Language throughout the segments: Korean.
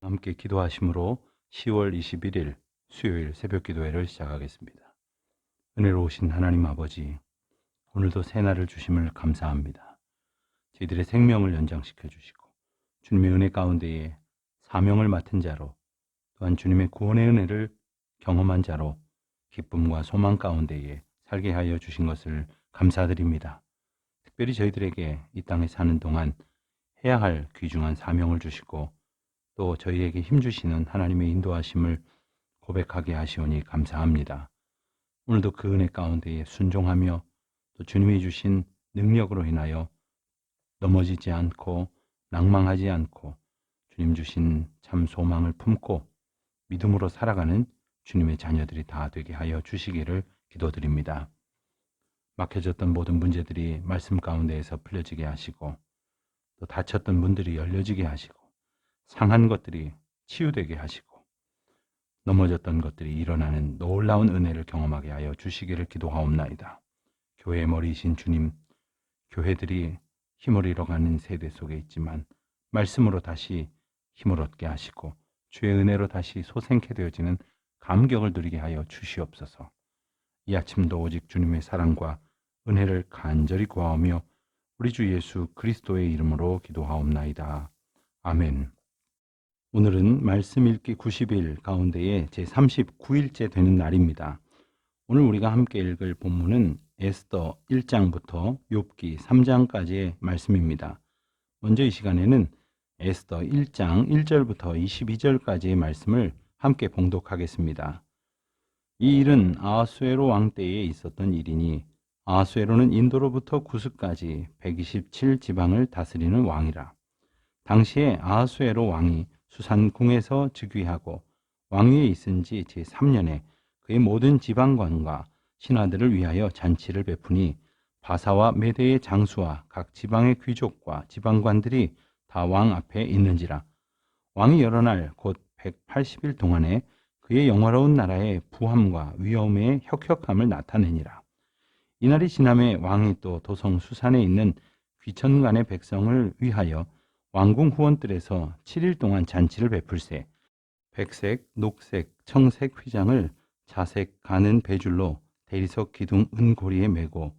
함께 기도하심으로 10월 21일 수요일 새벽 기도회를 시작하겠습니다. 은혜로우신 하나님 아버지, 오늘도 새날을 주심을 감사합니다. 저희들의 생명을 연장시켜 주시고 주님의 은혜 가운데에 사명을 맡은 자로, 또한 주님의 구원의 은혜를 경험한 자로 기쁨과 소망 가운데에 살게 하여 주신 것을 감사드립니다. 특별히 저희들에게 이 땅에 사는 동안 해야 할 귀중한 사명을 주시고 또 저희에게 힘주시는 하나님의 인도하심을 고백하게 하시오니 감사합니다. 오늘도 그 은혜 가운데에 순종하며 또 주님이 주신 능력으로 인하여 넘어지지 않고 낭망하지 않고 주님 주신 참 소망을 품고 믿음으로 살아가는 주님의 자녀들이 다 되게 하여 주시기를 기도드립니다. 막혀졌던 모든 문제들이 말씀 가운데에서 풀려지게 하시고 또 닫혔던 문들이 열려지게 하시고 상한 것들이 치유되게 하시고 넘어졌던 것들이 일어나는 놀라운 은혜를 경험하게 하여 주시기를 기도하옵나이다. 교회의 머리이신 주님, 교회들이 힘을 잃어가는 세대 속에 있지만 말씀으로 다시 힘을 얻게 하시고 주의 은혜로 다시 소생케 되어지는 감격을 누리게 하여 주시옵소서. 이 아침도 오직 주님의 사랑과 은혜를 간절히 구하오며 우리 주 예수 그리스도의 이름으로 기도하옵나이다. 아멘. 오늘은 말씀 읽기 90일 가운데에 제39일째 되는 날입니다. 오늘 우리가 함께 읽을 본문은 에스더 1장부터 욥기 3장까지의 말씀입니다. 먼저 이 시간에는 에스더 1장 1절부터 22절까지의 말씀을 함께 봉독하겠습니다. 이 일은 아하수에로 왕 때에 있었던 일이니 아하수에로는 인도로부터 구스까지 127지방을 다스리는 왕이라. 당시에 아하수에로 왕이 수산궁에서 즉위하고 왕위에 있은 지 제3년에 그의 모든 지방관과 신하들을 위하여 잔치를 베푸니 바사와 메대의 장수와 각 지방의 귀족과 지방관들이 다 왕 앞에 있는지라. 왕이 여러 날 곧 180일 동안에 그의 영화로운 나라의 부함과 위엄의 혁혁함을 나타내니라. 이날이 지남에 왕이 또 도성 수산에 있는 귀천간의 백성을 위하여 왕궁 후원들에서 7일 동안 잔치를 베풀세 백색, 녹색, 청색 휘장을 자색 가는 배줄로 대리석 기둥 은고리에 메고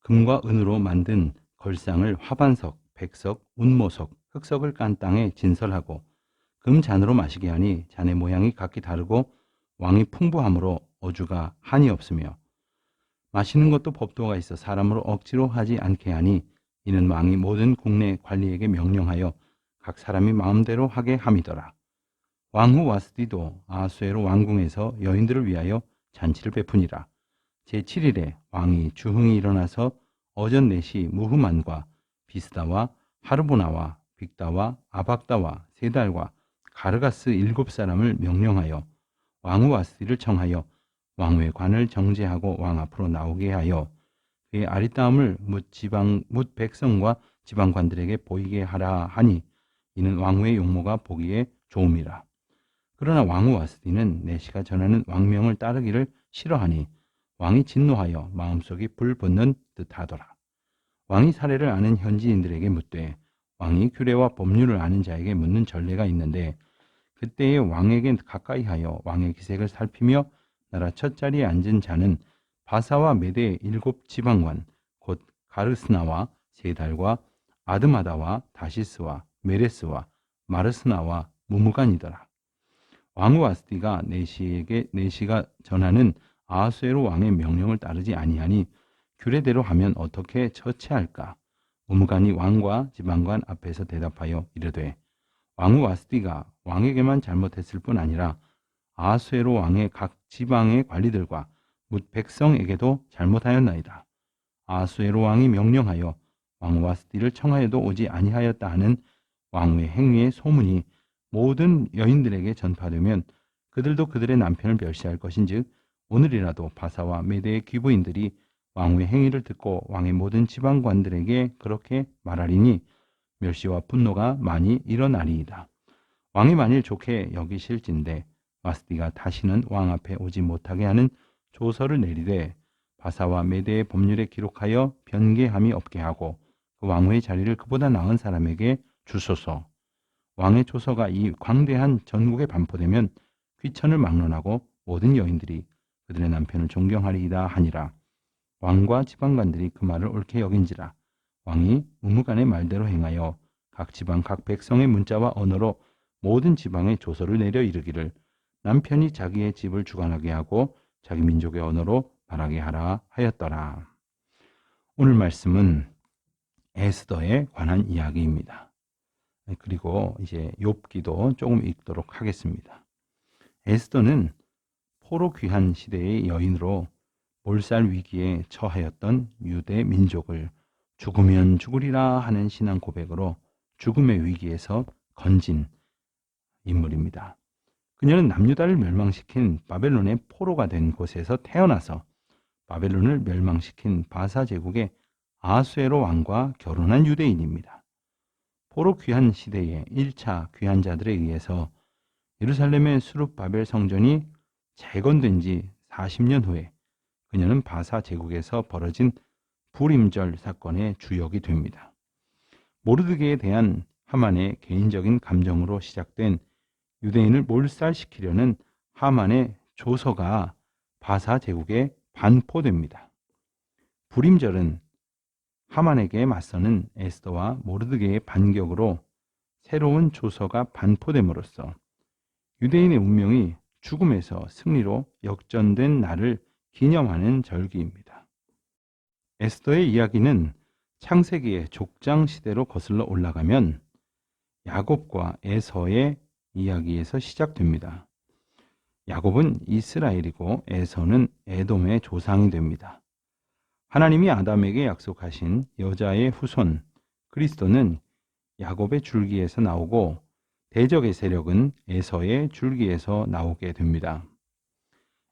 금과 은으로 만든 걸상을 화반석, 백석, 운모석, 흑석을 깐 땅에 진설하고 금잔으로 마시게 하니 잔의 모양이 각기 다르고 왕이 풍부함으로 어주가 한이 없으며 마시는 것도 법도가 있어 사람으로 억지로 하지 않게 하니 이는 왕이 모든 국내 관리에게 명령하여 각 사람이 마음대로 하게 함이더라. 왕후 와스디도 아하수에로 왕궁에서 여인들을 위하여 잔치를 베푸니라. 제7일에 왕이 주흥이 일어나서 어전 넷이 무흐만과 비스다와 하르보나와 빅다와 아박다와 세달과 가르가스 7사람을 명령하여 왕후 와스디를 청하여 왕후의 관을 정제하고 왕 앞으로 나오게 하여 그의 아리따움을 뭇 백성과 지방관들에게 보이게 하라 하니 이는 왕후의 용모가 보기에 좋음이라. 그러나 왕후 와스디는 내시가 전하는 왕명을 따르기를 싫어하니 왕이 진노하여 마음속이 불 붙는 듯하더라. 왕이 사례를 아는 현지인들에게 묻되 왕이 규례와 법률을 아는 자에게 묻는 전례가 있는데 그때에 왕에게 가까이하여 왕의 기색을 살피며 나라 첫 자리에 앉은 자는 바사와 메대의 7지방관 곧 가르스나와 세달과 아드마다와 다시스와 메레스와 마르스나와 무무간이더라. 왕후 아스디가 내시가 전하는 아하수에로 왕의 명령을 따르지 아니하니 규례대로 하면 어떻게 처치할까? 무무간이 왕과 지방관 앞에서 대답하여 이르되 왕후 아스디가 왕에게만 잘못했을 뿐 아니라 아하수에로 왕의 각 지방의 관리들과 뭇 백성에게도 잘못하였나이다. 아하수에로 왕이 명령하여 왕후 와스디를 청하여도 오지 아니하였다 하는 왕후의 행위의 소문이 모든 여인들에게 전파되면 그들도 그들의 남편을 멸시할 것인즉 오늘이라도 바사와 메대의 귀부인들이 왕후의 행위를 듣고 왕의 모든 지방관들에게 그렇게 말하리니 멸시와 분노가 많이 일어나리이다. 왕이 만일 좋게 여기실진대 와스디가 다시는 왕 앞에 오지 못하게 하는 조서를 내리되 바사와 메대의 법률에 기록하여 변개함이 없게 하고 그 왕후의 자리를 그보다 나은 사람에게 주소서. 왕의 조서가 이 광대한 전국에 반포되면 귀천을 막론하고 모든 여인들이 그들의 남편을 존경하리이다 하니라. 왕과 지방관들이 그 말을 옳게 여긴지라. 왕이 무무간의 말대로 행하여 각 지방 각 백성의 문자와 언어로 모든 지방에 조서를 내려 이르기를 남편이 자기의 집을 주관하게 하고 자기 민족의 언어로 말하게 하라 하였더라. 오늘 말씀은 에스더에 관한 이야기입니다. 그리고 이제 욥기도 조금 읽도록 하겠습니다. 에스더는 포로 귀한 시대의 여인으로 몰살 위기에 처하였던 유대 민족을 죽으면 죽으리라 하는 신앙 고백으로 죽음의 위기에서 건진 인물입니다. 그녀는 남유다를 멸망시킨 바벨론의 포로가 된 곳에서 태어나서 바벨론을 멸망시킨 바사 제국의 아수에로 왕과 결혼한 유대인입니다. 포로 귀한 시대의 1차 귀환자들에 의해서 예루살렘의 수룹바벨 성전이 재건된 지 40년 후에 그녀는 바사 제국에서 벌어진 불임절 사건의 주역이 됩니다. 모르드게에 대한 하만의 개인적인 감정으로 시작된 유대인을 몰살시키려는 하만의 조서가 바사 제국에 반포됩니다. 불임절은 하만에게 맞서는 에스더와 모르드게의 반격으로 새로운 조서가 반포됨으로써 유대인의 운명이 죽음에서 승리로 역전된 날을 기념하는 절기입니다. 에스더의 이야기는 창세기의 족장 시대로 거슬러 올라가면 야곱과 에서의 이야기에서 시작됩니다. 야곱은 이스라엘이고 에서는 에돔의 조상이 됩니다. 하나님이 아담에게 약속하신 여자의 후손 그리스도는 야곱의 줄기에서 나오고 대적의 세력은 에서의 줄기에서 나오게 됩니다.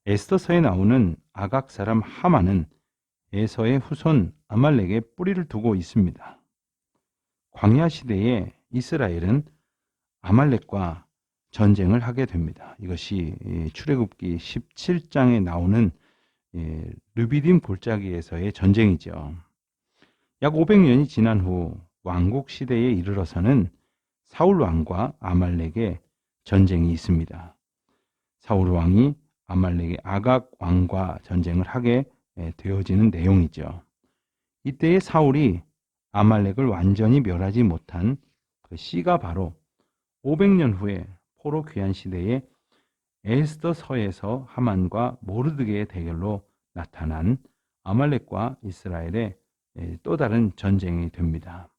에스더서에 나오는 아각 사람 하만은 에서의 후손 아말렉에 뿌리를 두고 있습니다. 광야 시대에 이스라엘은 아말렉과 전쟁을 하게 됩니다. 이것이 출애굽기 17장에 나오는 르비딤 골짜기에서의 전쟁이죠. 약 500년이 지난 후 왕국 시대에 이르러서는 사울 왕과 아말렉의 전쟁이 있습니다. 사울 왕이 아말렉의 아각 왕과 전쟁을 하게 되어지는 내용이죠. 이때의 사울이 아말렉을 완전히 멸하지 못한 그 씨가 바로 500년 후에 포로 귀환 시대에 에스더서에서 하만과 모르드게의 대결로 나타난 아말렉과 이스라엘의 또 다른 전쟁이 됩니다.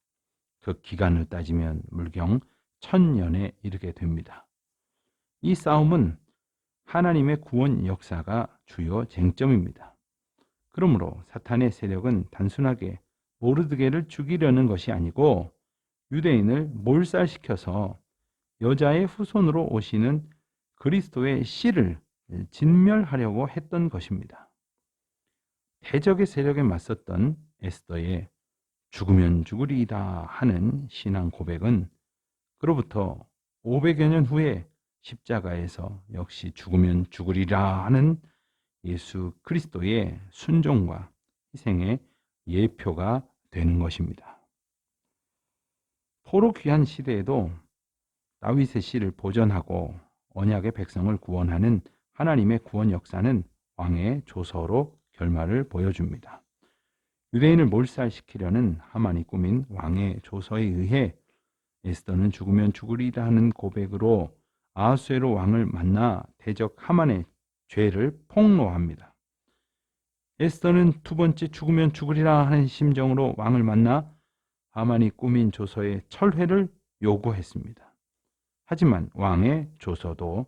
그 기간을 따지면 물경 1000년에 이르게 됩니다. 이 싸움은 하나님의 구원 역사가 주요 쟁점입니다. 그러므로 사탄의 세력은 단순하게 모르드게를 죽이려는 것이 아니고 유대인을 몰살시켜서 여자의 후손으로 오시는 그리스도의 씨를 진멸하려고 했던 것입니다. 대적의 세력에 맞섰던 에스더의 죽으면 죽으리이다 하는 신앙 고백은 그로부터 500여 년 후에 십자가에서 역시 죽으면 죽으리라 하는 예수 그리스도의 순종과 희생의 예표가 되는 것입니다. 포로 귀한 시대에도 다윗의 씨를 보존하고 언약의 백성을 구원하는 하나님의 구원 역사는 왕의 조서로 결말을 보여줍니다. 유대인을 몰살시키려는 하만이 꾸민 왕의 조서에 의해 에스더는 죽으면 죽으리라 하는 고백으로 아하수에로 왕을 만나 대적 하만의 죄를 폭로합니다. 에스더는 두 번째 죽으면 죽으리라 하는 심정으로 왕을 만나 하만이 꾸민 조서의 철회를 요구했습니다. 하지만 왕의 조서도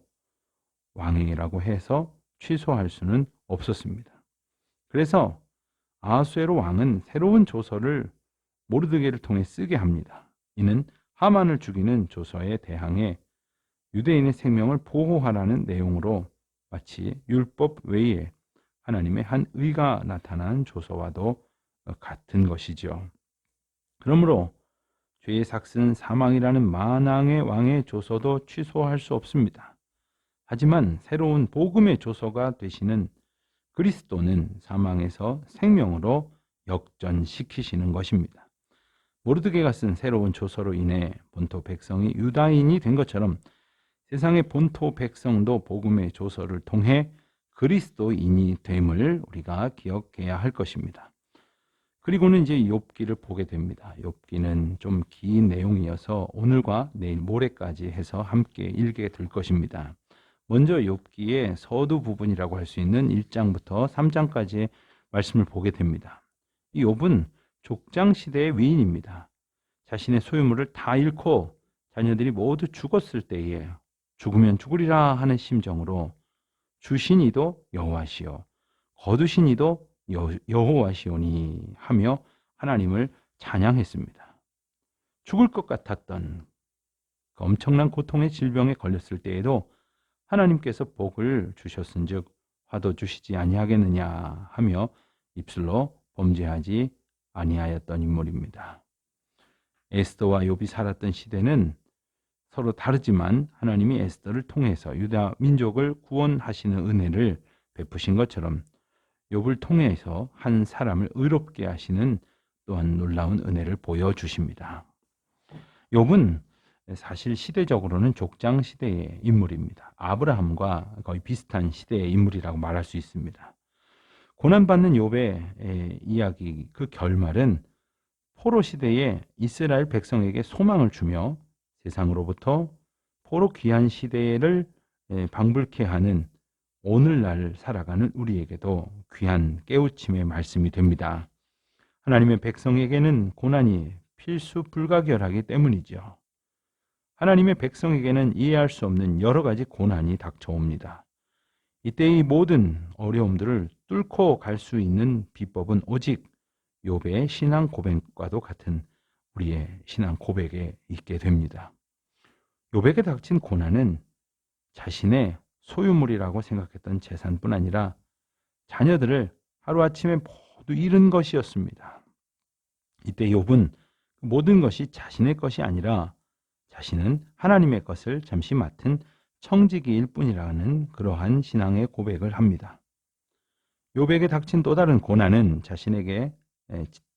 왕행이라고 해서 취소할 수는 없었습니다. 그래서 아하수에로 왕은 새로운 조서를 모르드게를 통해 쓰게 합니다. 이는 하만을 죽이는 조서에 대항해 유대인의 생명을 보호하라는 내용으로 마치 율법 외에 하나님의 한 의가 나타난 조서와도 같은 것이죠. 그러므로 죄의 삭은 사망이라는 만왕의 왕의 조서도 취소할 수 없습니다. 하지만 새로운 복음의 조서가 되시는 그리스도는 사망에서 생명으로 역전시키시는 것입니다. 모르드게가 쓴 새로운 조서로 인해 본토 백성이 유다인이 된 것처럼 세상의 본토 백성도 복음의 조서를 통해 그리스도인이 됨을 우리가 기억해야 할 것입니다. 그리고는 이제 욥기를 보게 됩니다. 욥기는 좀 긴 내용이어서 오늘과 내일 모레까지 해서 함께 읽게 될 것입니다. 먼저 욥기의 서두 부분이라고 할 수 있는 1장부터 3장까지의 말씀을 보게 됩니다. 이 욥은 족장 시대의 위인입니다. 자신의 소유물을 다 잃고 자녀들이 모두 죽었을 때에 죽으면 죽으리라 하는 심정으로 주신 이도 여호와시요 거두신 이도 여호와시오니 하며 하나님을 찬양했습니다. 죽을 것 같았던 그 엄청난 고통의 질병에 걸렸을 때에도 하나님께서 복을 주셨은즉 화도 주시지 아니하겠느냐 하며 입술로 범죄하지 아니하였던 인물입니다. 에스더와 욥이 살았던 시대는 서로 다르지만 하나님이 에스더를 통해서 유다 민족을 구원하시는 은혜를 베푸신 것처럼 욥을 통해서 한 사람을 의롭게 하시는 또한 놀라운 은혜를 보여주십니다. 욥은 사실 시대적으로는 족장 시대의 인물입니다. 아브라함과 거의 비슷한 시대의 인물이라고 말할 수 있습니다. 고난받는 욥의 이야기 그 결말은 포로 시대에 이스라엘 백성에게 소망을 주며 세상으로부터 포로 귀한 시대를 방불케 하는 오늘날 살아가는 우리에게도 귀한 깨우침의 말씀이 됩니다. 하나님의 백성에게는 고난이 필수 불가결하기 때문이죠. 하나님의 백성에게는 이해할 수 없는 여러 가지 고난이 닥쳐옵니다. 이때 이 모든 어려움들을 뚫고 갈 수 있는 비법은 오직 욥의 신앙 고백과도 같은 우리의 신앙 고백에 있게 됩니다. 욥에게 닥친 고난은 자신의 소유물이라고 생각했던 재산뿐 아니라 자녀들을 하루아침에 모두 잃은 것이었습니다. 이때 욥은 모든 것이 자신의 것이 아니라 자신은 하나님의 것을 잠시 맡은 청지기일 뿐이라는 그러한 신앙의 고백을 합니다. 욥에게 닥친 또 다른 고난은 자신에게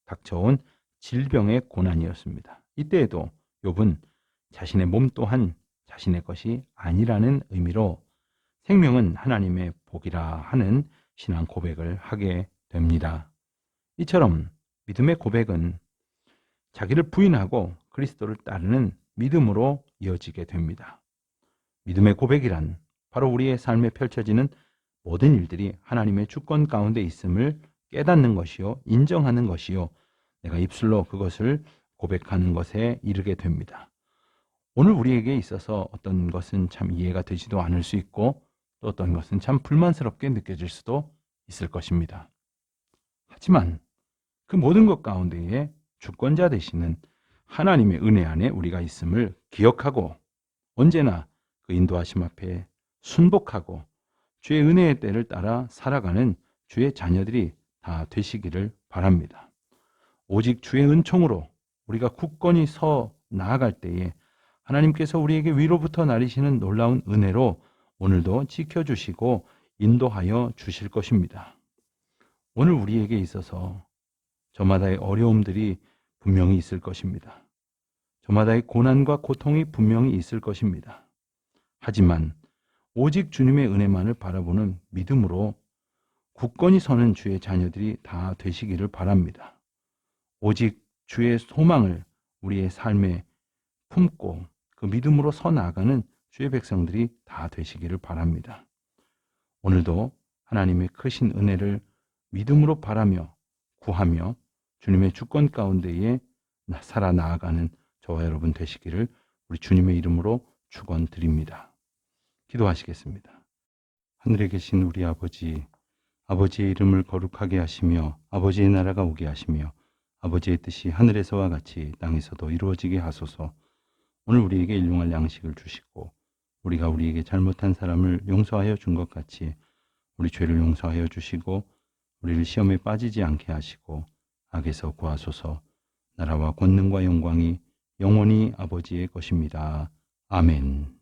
닥쳐온 질병의 고난이었습니다. 이때에도 욥은 자신의 몸 또한 자신의 것이 아니라는 의미로 생명은 하나님의 복이라 하는 신앙 고백을 하게 됩니다. 이처럼 믿음의 고백은 자기를 부인하고 그리스도를 따르는 믿음으로 이어지게 됩니다. 믿음의 고백이란 바로 우리의 삶에 펼쳐지는 모든 일들이 하나님의 주권 가운데 있음을 깨닫는 것이요, 인정하는 것이요, 내가 입술로 그것을 고백하는 것에 이르게 됩니다. 오늘 우리에게 있어서 어떤 것은 참 이해가 되지도 않을 수 있고 또 어떤 것은 참 불만스럽게 느껴질 수도 있을 것입니다. 하지만 그 모든 것 가운데에 주권자 되시는 하나님의 은혜 안에 우리가 있음을 기억하고 언제나 그 인도하심 앞에 순복하고 주의 은혜의 때를 따라 살아가는 주의 자녀들이 다 되시기를 바랍니다. 오직 주의 은총으로 우리가 굳건히 서 나아갈 때에 하나님께서 우리에게 위로부터 나리시는 놀라운 은혜로 오늘도 지켜주시고 인도하여 주실 것입니다. 오늘 우리에게 있어서 저마다의 어려움들이 분명히 있을 것입니다. 저마다의 고난과 고통이 분명히 있을 것입니다. 하지만 오직 주님의 은혜만을 바라보는 믿음으로 굳건히 서는 주의 자녀들이 다 되시기를 바랍니다. 오직 주의 소망을 우리의 삶에 품고 그 믿음으로 서 나아가는 주의 백성들이 다 되시기를 바랍니다. 오늘도 하나님의 크신 은혜를 믿음으로 바라며 구하며 주님의 주권 가운데에 살아 나아가는 저와 여러분 되시기를 우리 주님의 이름으로 축원드립니다. 기도하시겠습니다. 하늘에 계신 우리 아버지, 아버지의 이름을 거룩하게 하시며 아버지의 나라가 오게 하시며 아버지의 뜻이 하늘에서와 같이 땅에서도 이루어지게 하소서. 오늘 우리에게 일용할 양식을 주시고 우리가 우리에게 잘못한 사람을 용서하여 준 것 같이 우리 죄를 용서하여 주시고 우리를 시험에 빠지지 않게 하시고 악에서 구하소서. 나라와 권능과 영광이 영원히 아버지의 것입니다. 아멘.